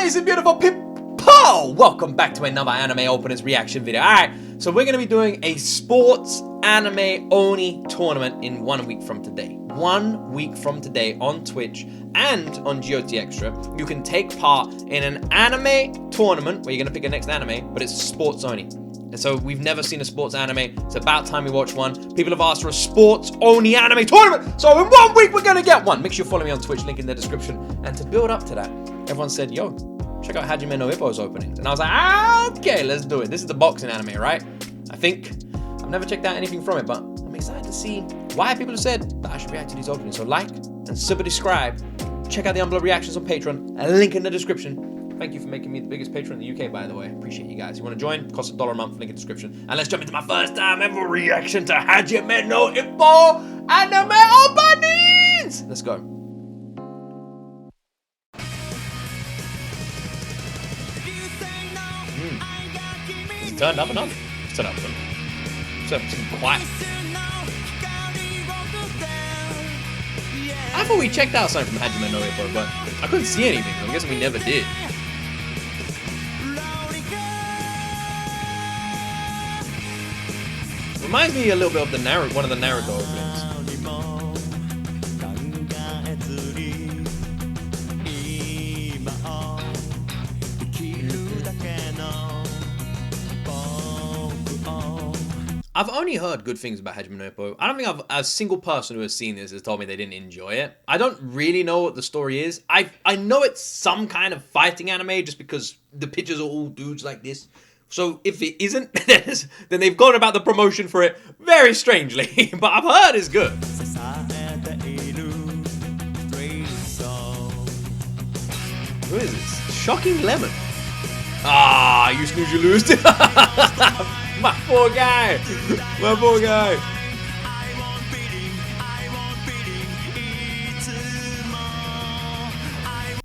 amazing, beautiful people! Welcome back to another anime openers reaction video. Alright, so we're going to be doing a sports anime Oni tournament in 1 week from today. 1 week from today on Twitch and on G.O.T Extra. You can take part in an anime tournament where you're going to pick a next anime, but it's sports Oni. And so we've never seen a sports anime. It's about time we watch one. People have asked for a sports Oni anime tournament. So in 1 week, we're going to get one. Make sure you follow me on Twitch, link in the description. And to build up to that, everyone said, yo, check out Hajime no Ippo's openings. And I was like, okay, let's do it. This is the boxing anime, right? I think. I've never checked out anything from it, but I'm excited to see why people have said that I should react to these openings. So like and subscribe. Check out the Unblocked reactions on Patreon. A link in the description. Thank you for making me the biggest patron in the UK, by the way. Appreciate you guys. You want to join? Costs $1 a month. Link in the description. And let's jump into my first time ever reaction to Hajime no Ippo anime openings. Let's go. Is it turned up enough? It's turned up enough. It's quiet. I thought we checked out something from Hajime no Ippo, but I couldn't see anything. I'm guessing we never did. Reminds me a little bit of the one of the Naruto openings. I've only heard good things about Hajime no Ippo. I don't think a single person who has seen this has told me they didn't enjoy it. I don't really know what the story is. I know it's some kind of fighting anime just because the pictures are all dudes like this. So if it isn't, then they've gone about the promotion for it very strangely. But I've heard it's good. Who is this? Shocking Lemon. Ah, you snooze, you lose. My poor guy. My poor guy.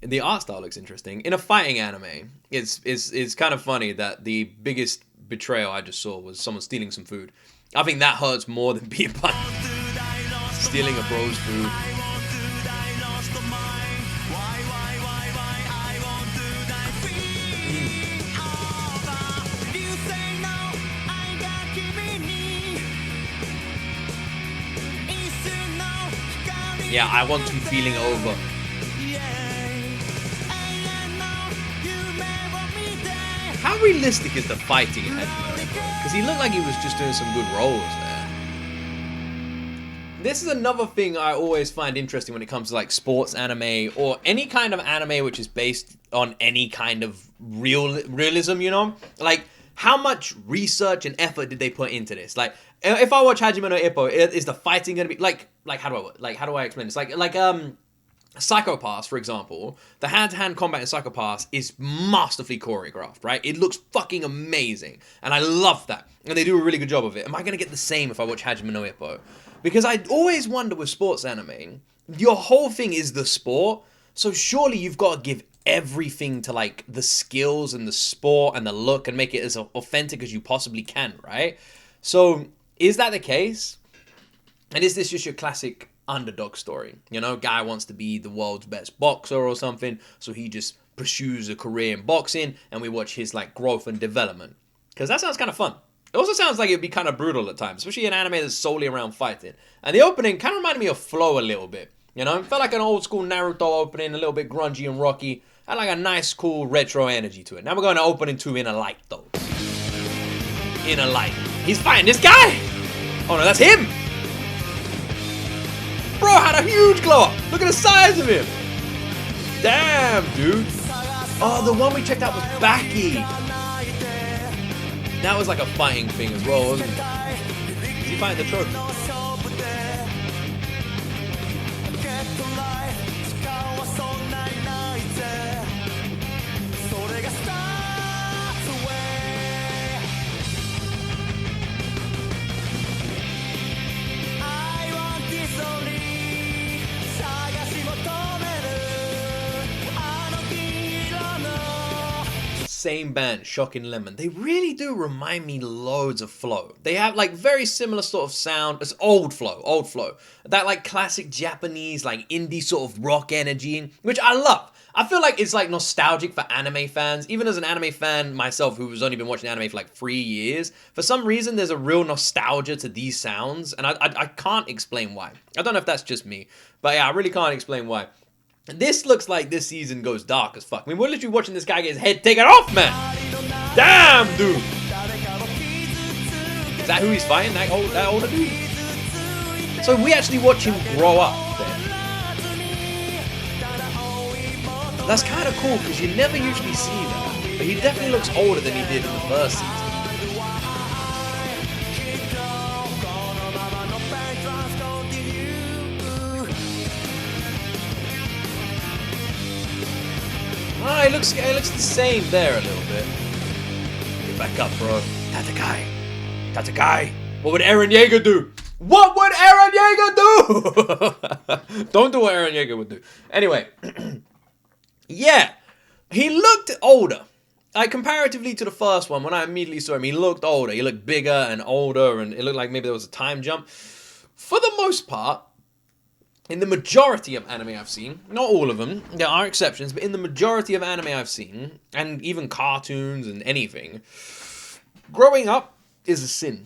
The art style looks interesting. In a fighting anime, it's kind of funny that the biggest betrayal I just saw was someone stealing some food. I think that hurts more than being punched. Stealing a bro's food. Yeah, I want to feeling over. How realistic is the fighting in Hajime? Because he looked like he was just doing some good rolls there. This is another thing I always find interesting when it comes to like sports anime or any kind of anime which is based on any kind of realism, you know? Like, how much research and effort did they put into this? Like, if I watch Hajime no Ippo, is the fighting gonna be like how do I explain this? Like Psycho-Pass, for example, the hand-to-hand combat in Psycho-Pass is masterfully choreographed, right? It looks fucking amazing, and I love that, and they do a really good job of it. Am I gonna get the same if I watch Hajime no Ippo? Because I always wonder with sports anime, your whole thing is the sport, so surely you've got to give everything to like the skills and the sport and the look and make it as authentic as you possibly can, right? So is that the case? And is this just your classic underdog story? You know, guy wants to be the world's best boxer or something, so he just pursues a career in boxing and we watch his like growth and development. Because that sounds kind of fun. It also sounds like it'd be kind of brutal at times, especially an anime that's solely around fighting. And the opening kind of reminded me of Flow a little bit. You know, it felt like an old school Naruto opening, a little bit grungy and rocky. Had like a nice, cool retro energy to it. Now we're going to opening 2 Inner Light, though. Inner Light. He's fighting this guy! Oh no, that's him! Bro had a huge glow up! Look at the size of him! Damn, dude! Oh, the one we checked out was Baki! That was like a fighting thing as well, wasn't it? Is he fighting the trophy? Same band, Shocking Lemon. They really do remind me loads of Flow. They have like very similar sort of sound. It's old Flow. That like classic Japanese like indie sort of rock energy, which I love. I feel like it's like nostalgic for anime fans. Even as an anime fan myself, who has only been watching anime for like 3 years, for some reason there's a real nostalgia to these sounds, and I can't explain why. I don't know if that's just me, but yeah, I really can't explain why. This looks like this season goes dark as fuck. I mean, we're literally watching this guy get his head taken off, man. Damn, dude. Is that who he's fighting? That older dude? So we actually watch him grow up then. That's kind of cool because you never usually see that. But he definitely looks older than he did in the first season. Oh, it looks the same there a little bit. Get back up, bro. Tatakai. What would Eren Yeager do? What would Eren Yeager do? Don't do what Eren Yeager would do. Anyway. Yeah. He looked older. Like, comparatively to the first one, when I immediately saw him, he looked older. He looked bigger and older, and it looked like maybe there was a time jump. For the most part, in the majority of anime I've seen, not all of them, there are exceptions, but in the majority of anime I've seen, and even cartoons and anything, growing up is a sin.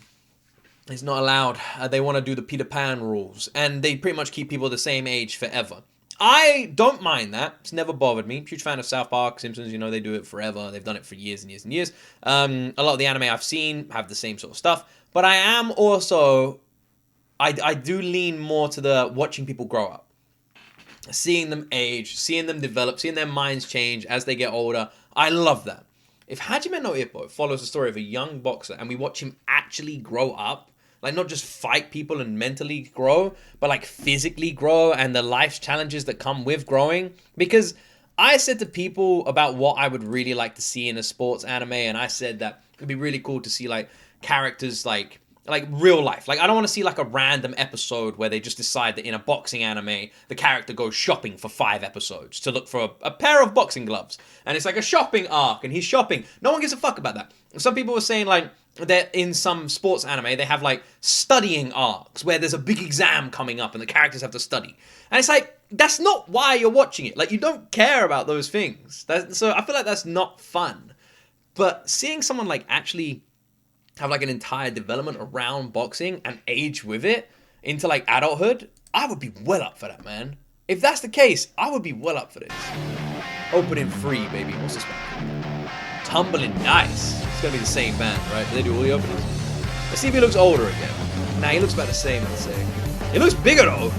It's not allowed. They want to do the Peter Pan rules, and they pretty much keep people the same age forever. I don't mind that. It's never bothered me. Huge fan of South Park, Simpsons, you know, they do it forever. They've done it for years and years and years. A lot of the anime I've seen have the same sort of stuff, but I am also... I do lean more to the watching people grow up. Seeing them age, seeing them develop, seeing their minds change as they get older. I love that. If Hajime no Ippo follows the story of a young boxer and we watch him actually grow up, like not just fight people and mentally grow, but like physically grow and the life challenges that come with growing. Because I said to people about what I would really like to see in a sports anime, and I said that it'd be really cool to see like characters like real life. Like, I don't want to see like a random episode where they just decide that in a boxing anime, the character goes shopping for 5 episodes to look for a pair of boxing gloves. And it's like a shopping arc and he's shopping. No one gives a fuck about that. Some people were saying like that in some sports anime, they have like studying arcs where there's a big exam coming up and the characters have to study. And it's like, that's not why you're watching it. Like, you don't care about those things. So I feel like that's not fun. But seeing someone like actually have like an entire development around boxing and age with it into like adulthood, I would be well up for that, man. If that's the case, I would be well up for this. Opening 3, baby. What's this one? Tumbling Dice. It's gonna be the same band, right? Do they do all the openings? Let's see if he looks older again. Nah, he looks about the same, I'd say. He looks bigger though.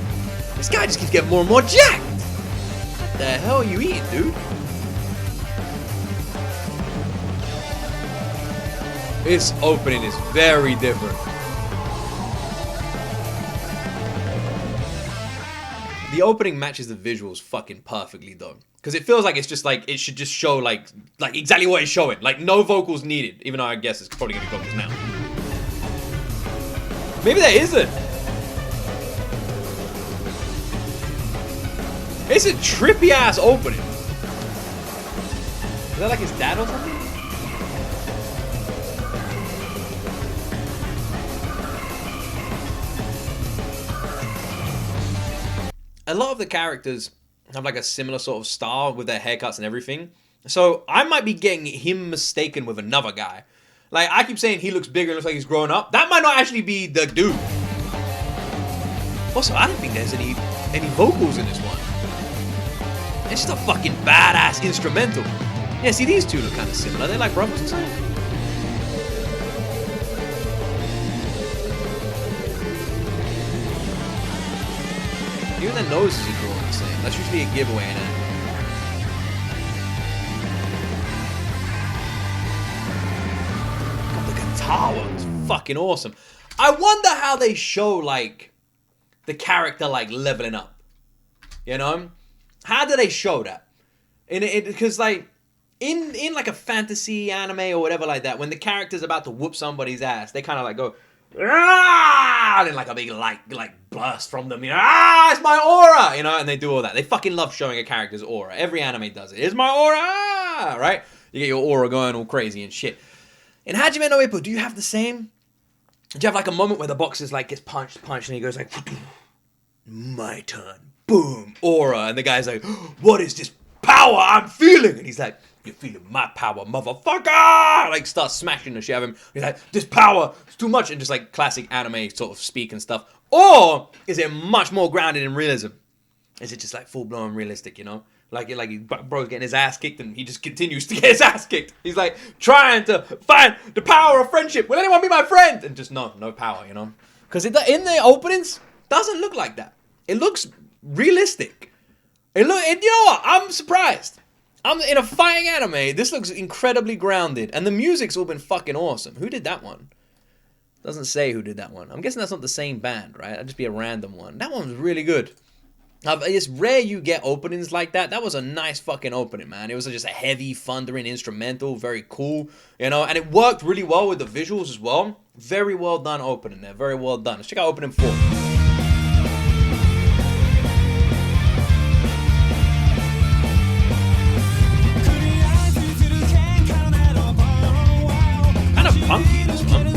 This guy just keeps getting more and more jacked. What the hell are you eating, dude? This opening is very different. The opening matches the visuals fucking perfectly though. Because it feels like it's just like, it should just show like exactly what it's showing. Like no vocals needed. Even though I guess it's probably gonna be vocals now. Maybe there isn't. It's a trippy ass opening. Is that like his dad or something? A lot of the characters have like a similar sort of style with their haircuts and everything. So I might be getting him mistaken with another guy. Like, I keep saying he looks bigger and looks like he's grown up. That might not actually be the dude. Also, I don't think there's any vocals in this one. It's just a fucking badass instrumental. Yeah, see, these two look kind of similar. They're like brothers or something. Even their noses are drawn the same. That's usually a giveaway in anime. God, the guitar one was fucking awesome. I wonder how they show, like, the character, like, leveling up. You know? How do they show that? Because, like, in like a fantasy anime or whatever like that, when the character's about to whoop somebody's ass, they kind of, like, go... Ah! And like a big light burst from them, you know, it's my aura, you know, and they do all that. They fucking love showing a character's aura. Every anime does it. It's my aura, right? You get your aura going all crazy and shit. In Hajime no Ippo, do you have the same? Do you have like a moment where the boxer's like gets punched, and he goes like, my turn, boom, aura, and the guy's like, what is this power I'm feeling. And he's like, you're feeling my power, motherfucker. Like, starts smashing the shit out of him. He's like, this power is too much. And just like classic anime sort of speak and stuff. Or is it much more grounded in realism? Is it just like full-blown realistic, you know? Like bro's getting his ass kicked and he just continues to get his ass kicked. He's like trying to find the power of friendship. Will anyone be my friend? And just no power, you know? Because in the openings, doesn't look like that. It looks realistic. You know what? I'm surprised. I'm in a fighting anime. This looks incredibly grounded. And the music's all been fucking awesome. Who did that one? Doesn't say who did that one. I'm guessing that's not the same band, right? That'd just be a random one. That one was really good. It's rare you get openings like that. That was a nice fucking opening, man. It was just a heavy, thundering instrumental, very cool, you know, and it worked really well with the visuals as well. Very well done opening there, very well done. Let's check out opening 4. Kind of punky, this one.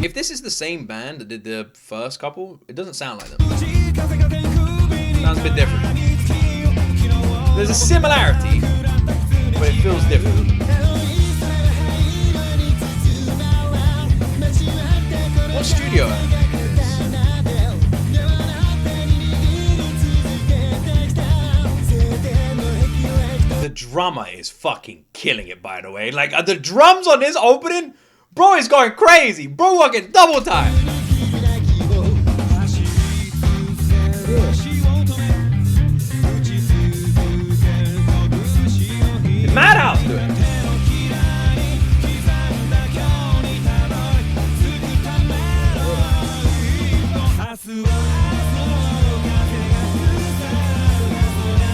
If this is the same band that did the first couple, it doesn't sound like them. Sounds a bit different. There's a similarity, but it feels different. What studio is this? The drummer is fucking killing it, by the way. Like, the drums on this opening... Bro is going crazy. Bro working double time. Did Madhouse do it?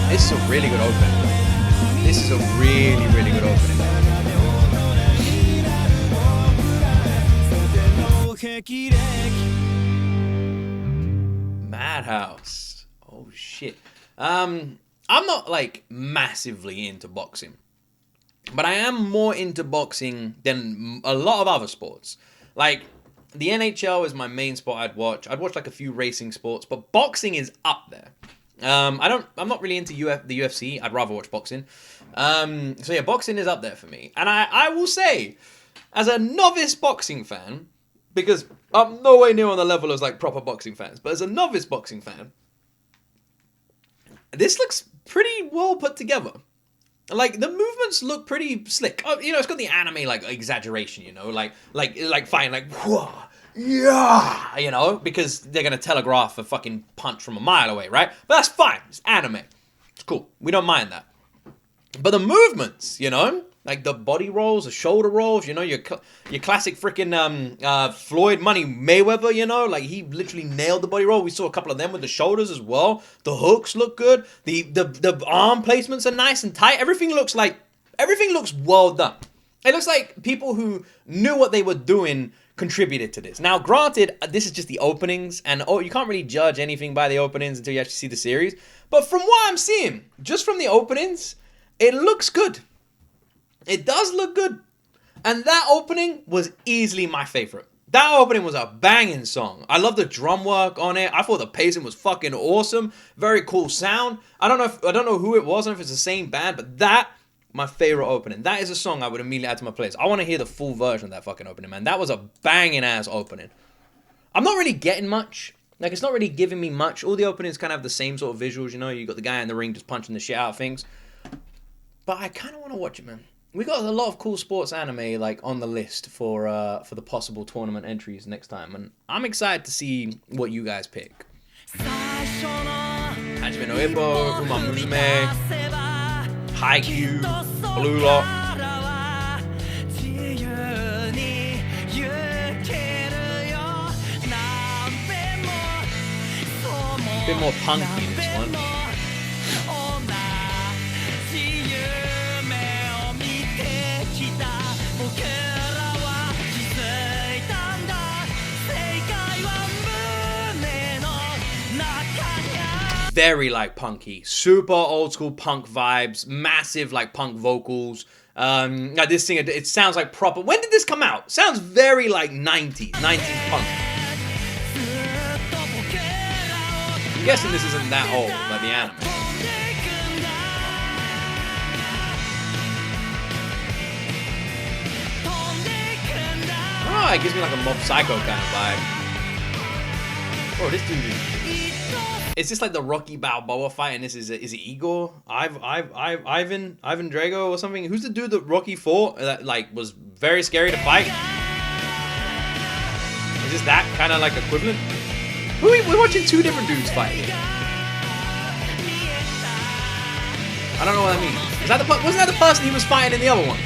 This is a really good opening. This is a really, really good opening. Madhouse. Oh shit. I'm not like massively into boxing, but I am more into boxing than a lot of other sports. Like the NHL is my main sport I'd watch. I'd watch like a few racing sports, but boxing is up there. I'm not really into the UFC. I'd rather watch boxing. So yeah, boxing is up there for me. And I will say, as a novice boxing fan, because I'm nowhere near on the level as like proper boxing fans, but as a novice boxing fan, this looks pretty well put together. Like the movements look pretty slick. Oh, you know, it's got the anime like exaggeration, you know, like fighting like whoa, yeah, you know, because they're gonna telegraph a fucking punch from a mile away, right? But that's fine. It's anime. It's cool. We don't mind that. But the movements, you know, like the body rolls, the shoulder rolls, you know, your classic freaking Floyd Money Mayweather, you know, like he literally nailed the body roll. We saw a couple of them with the shoulders as well. The hooks look good. The arm placements are nice and tight. Everything looks well done. It looks like people who knew what they were doing contributed to this. Now, granted, this is just the openings, and you can't really judge anything by the openings until you actually see the series. But from what I'm seeing, just from the openings, it looks good. It does look good. And that opening was easily my favorite. That opening was a banging song. I love the drum work on it. I thought the pacing was fucking awesome. Very cool sound. I don't know who it was. I don't know if it's the same band, but that, my favorite opening. That is a song I would immediately add to my playlist. I want to hear the full version of that fucking opening, man. That was a banging ass opening. I'm not really getting much. Like, it's not really giving me much. All the openings kind of have the same sort of visuals, you know. You got the guy in the ring just punching the shit out of things. But I kind of want to watch it, man. We got a lot of cool sports anime like on the list for the possible tournament entries next time, and I'm excited to see what you guys pick. Hajime no Ippo, Uma Musume, Hikou, Blue Lock. A bit more punky in this one. Very like punky, super old school punk vibes, massive like punk vocals. This thing, it sounds like proper. When did this come out? Sounds very like 90s punk. I'm guessing this isn't that old, like the anime. fight gives me like a Mob Psycho kind of vibe. Bro, this dude is this like the Rocky Balboa fight, and this is it Igor? Ivan Drago or something? Who's the dude that Rocky fought that like was very scary to fight? Is this that kind of like equivalent? We're watching two different dudes fight. I don't know what that means. Wasn't that the person he was fighting in the other one?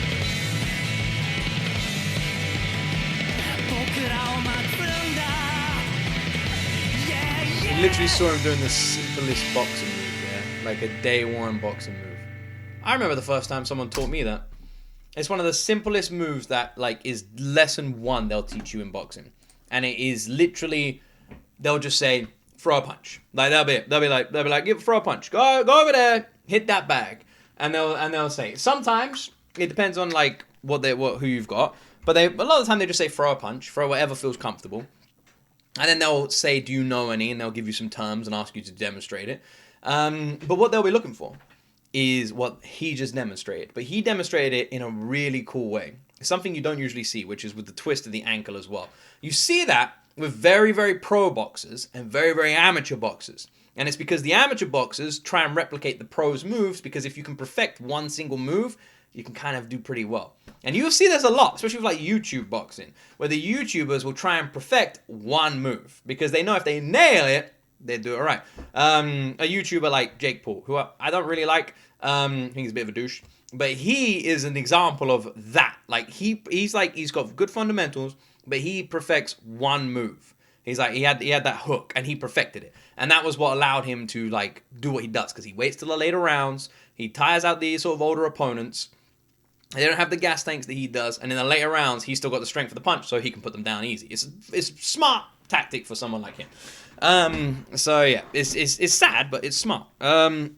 We literally saw him doing the simplest boxing move, yeah? Like a day one boxing move. I remember the first time someone taught me that. It's one of the simplest moves that like is lesson 1 they'll teach you in boxing. And it is literally, they'll just say, throw a punch. Like they'll be like, throw a punch. Go over there, hit that bag. And they'll say, sometimes it depends on like who you've got, but a lot of the time they just say throw a punch, throw whatever feels comfortable. And then they'll say, do you know any? And they'll give you some terms and ask you to demonstrate it. But what they'll be looking for is what he just demonstrated. But he demonstrated it in a really cool way. It's something you don't usually see, which is with the twist of the ankle as well. You see that with very, very pro boxers and very, very amateur boxers. And it's because the amateur boxers try and replicate the pros' moves, because if you can perfect one single move, you can kind of do pretty well. And you'll see there's a lot, especially with like YouTube boxing, where the YouTubers will try and perfect one move, because they know if they nail it, they do it right. A YouTuber like Jake Paul, who I don't really like, I think he's a bit of a douche, but he is an example of that. Like he's got good fundamentals, but he perfects one move. He's like he had that hook and he perfected it, and that was what allowed him to like do what he does, because he waits till the later rounds, he tires out these sort of older opponents. They don't have the gas tanks that he does, and in the later rounds, he's still got the strength for the punch, so he can put them down easy. It's a smart tactic for someone like him. So yeah, it's sad, but it's smart. And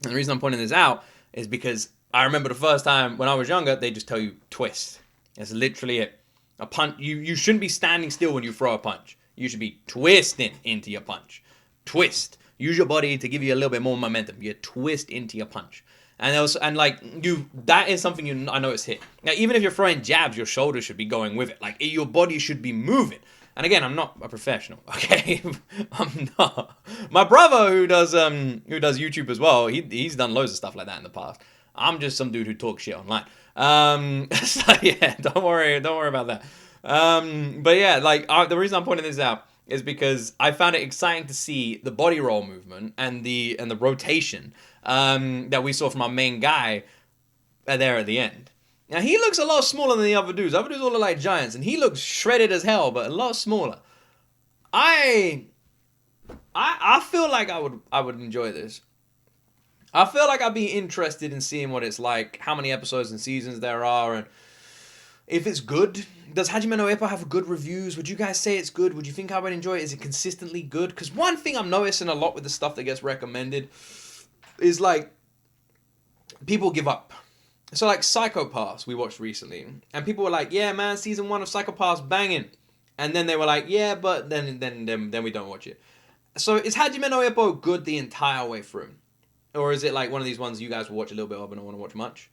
the reason I'm pointing this out is because I remember the first time when I was younger, they just tell you twist. That's literally it. A punch. You shouldn't be standing still when you throw a punch. You should be twisting into your punch. Twist. Use your body to give you a little bit more momentum. You twist into your punch. And that is something I noticed hit. Now, even if you're throwing jabs, your shoulders should be going with it. Like, your body should be moving. And again, I'm not a professional, okay? I'm not. My brother, who does YouTube as well, he's done loads of stuff like that in the past. I'm just some dude who talks shit online. So yeah, don't worry about that. But yeah, like the reason I'm pointing this out is because I found it exciting to see the body roll movement and the rotation that we saw from our main guy there at the end. Now, he looks a lot smaller than the other dudes. Other dudes all look like giants, and he looks shredded as hell, but a lot smaller. I feel like I would enjoy this. I feel like I'd be interested in seeing what it's like, how many episodes and seasons there are, and if it's good. Does Hajime no Ippo have good reviews? Would you guys say it's good? Would you think I would enjoy it? Is it consistently good? Because one thing I'm noticing a lot with the stuff that gets recommended is like people give up. So like Psycho Pass we watched recently, and people were like, yeah man, season 1 of Psycho Pass banging, and then they were like, yeah, but then we don't watch it. So is Hajime no Ippo good the entire way through, or is it like one of these ones you guys will watch a little bit of and don't want to watch much?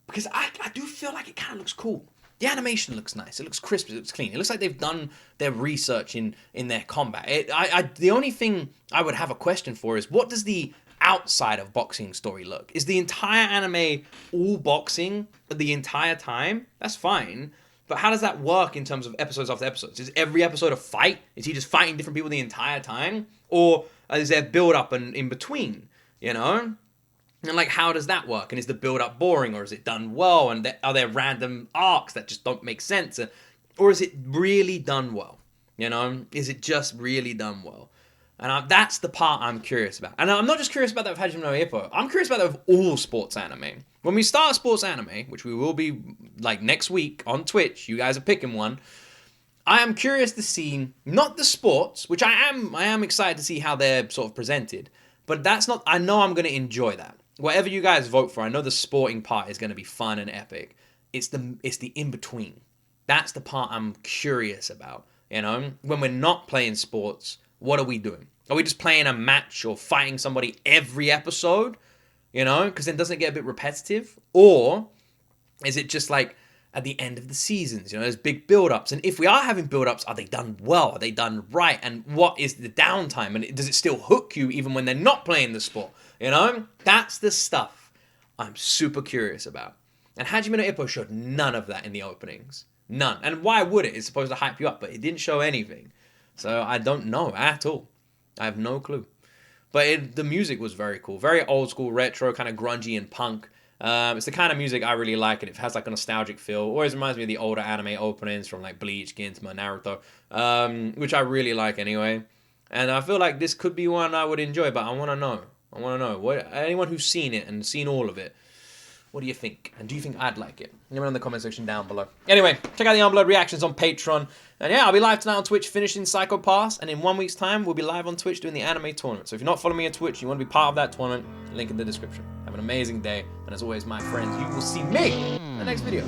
Because I do feel like it kind of looks cool. The animation looks nice. It looks crisp. It looks clean. It looks like they've done their research in their combat. The only thing I would have a question for is, what does the outside of boxing story look? Is the entire anime all boxing the entire time? That's fine. But how does that work in terms of episodes after episodes? Is every episode a fight? Is he just fighting different people the entire time? Or is there build-up and in between? You know? And like, how does that work? And is the build-up boring, or is it done well? And are there random arcs that just don't make sense? Or is it really done well? You know? Is it just really done well? And that's the part I'm curious about. And I'm not just curious about that with Hajime no Ippo. I'm curious about that with all sports anime. When we start sports anime, which we will be like next week on Twitch, you guys are picking one. I am curious to see, not the sports, which I am excited to see how they're sort of presented. But that's not, I know I'm going to enjoy that. Whatever you guys vote for, I know the sporting part is going to be fun and epic. It's the in-between. That's the part I'm curious about. You know, when we're not playing sports, what are we doing? Are we just playing a match or fighting somebody every episode? You know, because then doesn't it get a bit repetitive? Or is it just like at the end of the seasons. You know, there's big build-ups, and if we are having build-ups, are they done well? Are they done right? And what is the downtime? And does it still hook you even when they're not playing the sport? You know, that's the stuff I'm super curious about. And Hajime no Ippo showed none of that in the openings. None. And why would it? It's supposed to hype you up, but it didn't show anything. So I don't know at all. I have no clue. But the music was very cool. Very old school, retro, kind of grungy and punk. It's the kind of music I really like, and it has like a nostalgic feel. Always reminds me of the older anime openings from like Bleach, Gintama, Naruto, which I really like anyway. And I feel like this could be one I would enjoy, but I want to know. Anyone who's seen it and seen all of it, what do you think? And do you think I'd like it? Let me know in the comment section down below. Anyway, check out the Unblurred reactions on Patreon. And yeah, I'll be live tonight on Twitch finishing Psycho Pass. And in 1 week's time, we'll be live on Twitch doing the anime tournament. So if you're not following me on Twitch, you want to be part of that tournament, link in the description. Have an amazing day. And as always, my friends, you will see me in the next video.